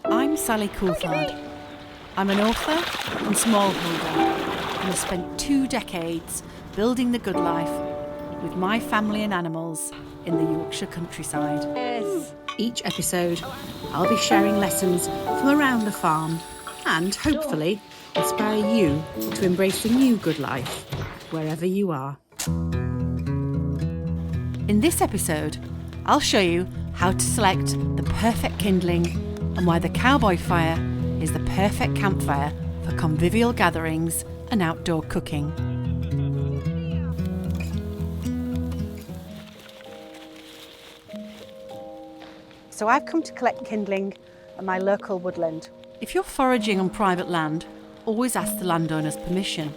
I'm Sally Coulthard. I'm an author and smallholder, and have spent 2 decades building the good life with my family and animals in the Yorkshire countryside. Yes. Each episode, I'll be sharing lessons from around the farm and, hopefully, inspire you to embrace the new good life, wherever you are. In this episode, I'll show you how to select the perfect kindling and why the Cowboy Fire is the perfect campfire for convivial gatherings and outdoor cooking. So I've come to collect kindling at my local woodland. If you're foraging on private land, always ask the landowner's permission.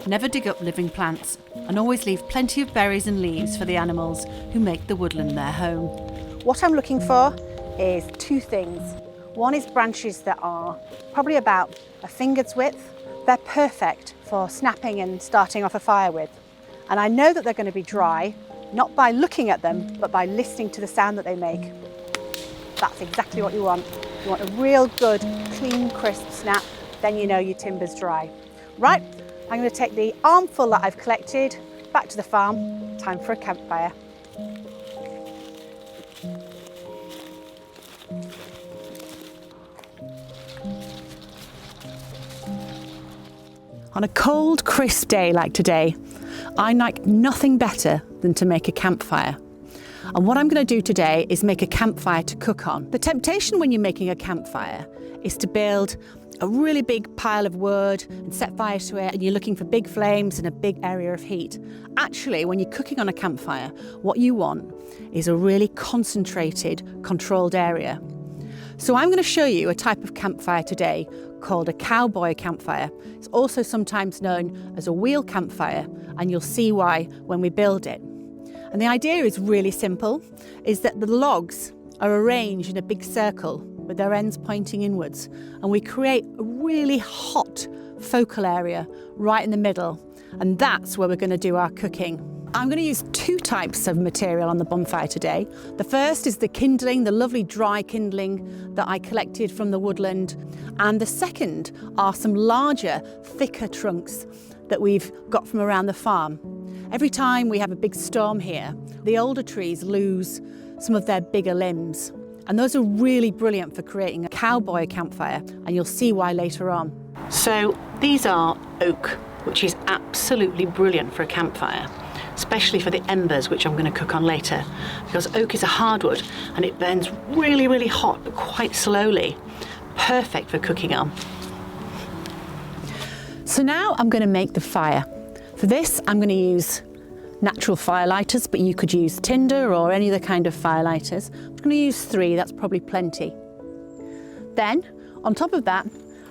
Never dig up living plants, and always leave plenty of berries and leaves for the animals who make the woodland their home. What I'm looking for is 2 things. One is branches that are probably about a finger's width. They're perfect for snapping and starting off a fire with. And I know that they're going to be dry, not by looking at them, but by listening to the sound that they make. That's exactly what you want. You want a real good, clean, crisp snap, then you know your timber's dry. Right, I'm going to take the armful that I've collected back to the farm. Time for a campfire. On a cold, crisp day like today, I like nothing better than to make a campfire. And what I'm going to do today is make a campfire to cook on. The temptation when you're making a campfire is to build a really big pile of wood and set fire to it, and you're looking for big flames and a big area of heat. Actually, when you're cooking on a campfire, what you want is a really concentrated, controlled area. So I'm going to show you a type of campfire today called a Cowboy Campfire. It's also sometimes known as a wheel campfire, and you'll see why when we build it. And the idea is really simple, is that the logs are arranged in a big circle with their ends pointing inwards, and we create a really hot focal area right in the middle, and that's where we're going to do our cooking. I'm going to use 2 types of material on the bonfire today. The first is the kindling, the lovely dry kindling that I collected from the woodland, and the second are some larger, thicker trunks that we've got from around the farm. Every time we have a big storm here, the older trees lose some of their bigger limbs, and those are really brilliant for creating a cowboy campfire, and you'll see why later on. So these are oak, which is absolutely brilliant for a campfire, especially for the embers, which I'm going to cook on later, because oak is a hardwood and it burns really, really hot, but quite slowly. Perfect for cooking on. So now I'm going to make the fire. For this, I'm going to use natural fire lighters, but you could use tinder or any other kind of fire lighters. I'm going to use 3, that's probably plenty. Then, on top of that,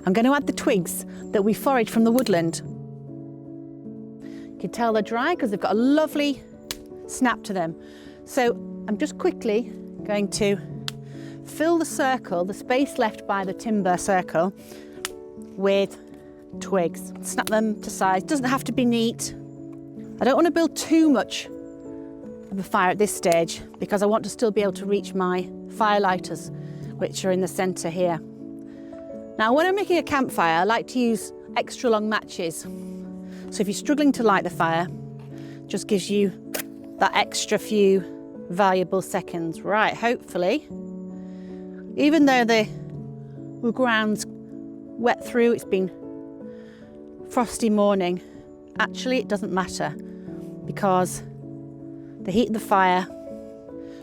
I'm going to add the twigs that we foraged from the woodland. You can tell they're dry because they've got a lovely snap to them. So I'm just quickly going to fill the circle, the space left by the timber circle, with twigs. Snap them to size. Doesn't have to be neat. I don't want to build too much of a fire at this stage because I want to still be able to reach my fire lighters, which are in the centre here. Now, when I'm making a campfire, I like to use extra long matches. So if you're struggling to light the fire, it just gives you that extra few valuable seconds. Right, hopefully, even though the ground's wet through, it's been frosty morning, actually it doesn't matter because the heat of the fire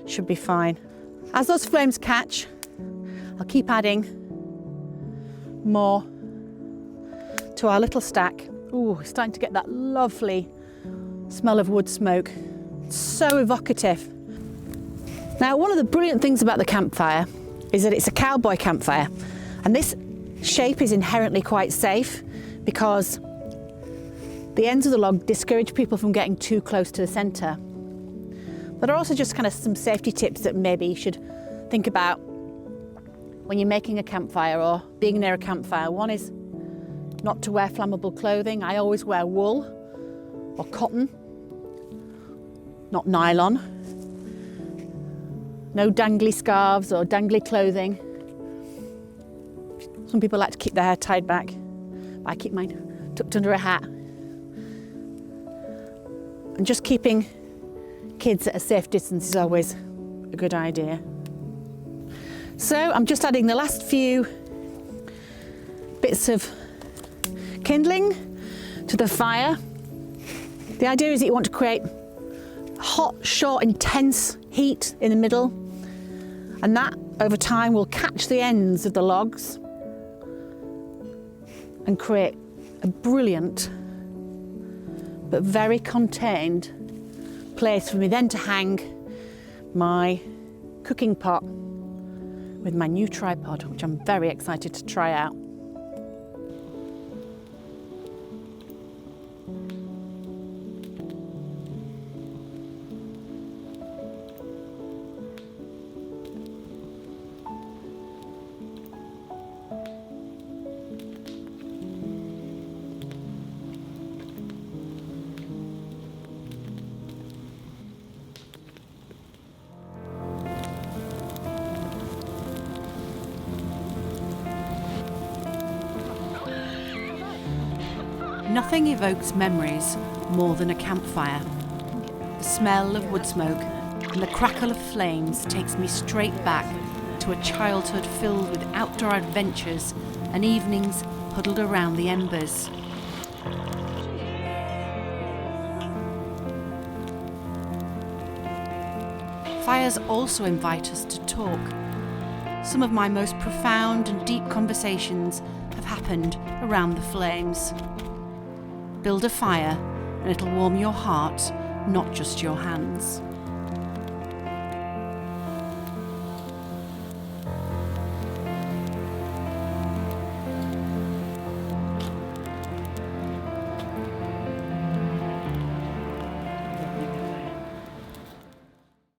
should be fine. As those flames catch, I'll keep adding more to our little stack. Ooh, it's starting to get that lovely smell of wood smoke. It's so evocative. Now, one of the brilliant things about the campfire is that it's a cowboy campfire, and this shape is inherently quite safe because the ends of the log discourage people from getting too close to the centre. But are also just kind of some safety tips that maybe you should think about when you're making a campfire or being near a campfire. One is not to wear flammable clothing. I always wear wool or cotton, not nylon. No dangly scarves or dangly clothing. Some people like to keep their hair tied back. I keep mine tucked under a hat. And just keeping kids at a safe distance is always a good idea. So I'm just adding the last few bits of kindling to the fire. The idea is that you want to create hot, short, intense heat in the middle, and that over time will catch the ends of the logs and create a brilliant but very contained place for me then to hang my cooking pot with my new tripod, which I'm very excited to try out. Nothing evokes memories more than a campfire. The smell of wood smoke and the crackle of flames takes me straight back to a childhood filled with outdoor adventures and evenings huddled around the embers. Fires also invite us to talk. Some of my most profound and deep conversations have happened around the flames. Build a fire and it'll warm your heart, not just your hands.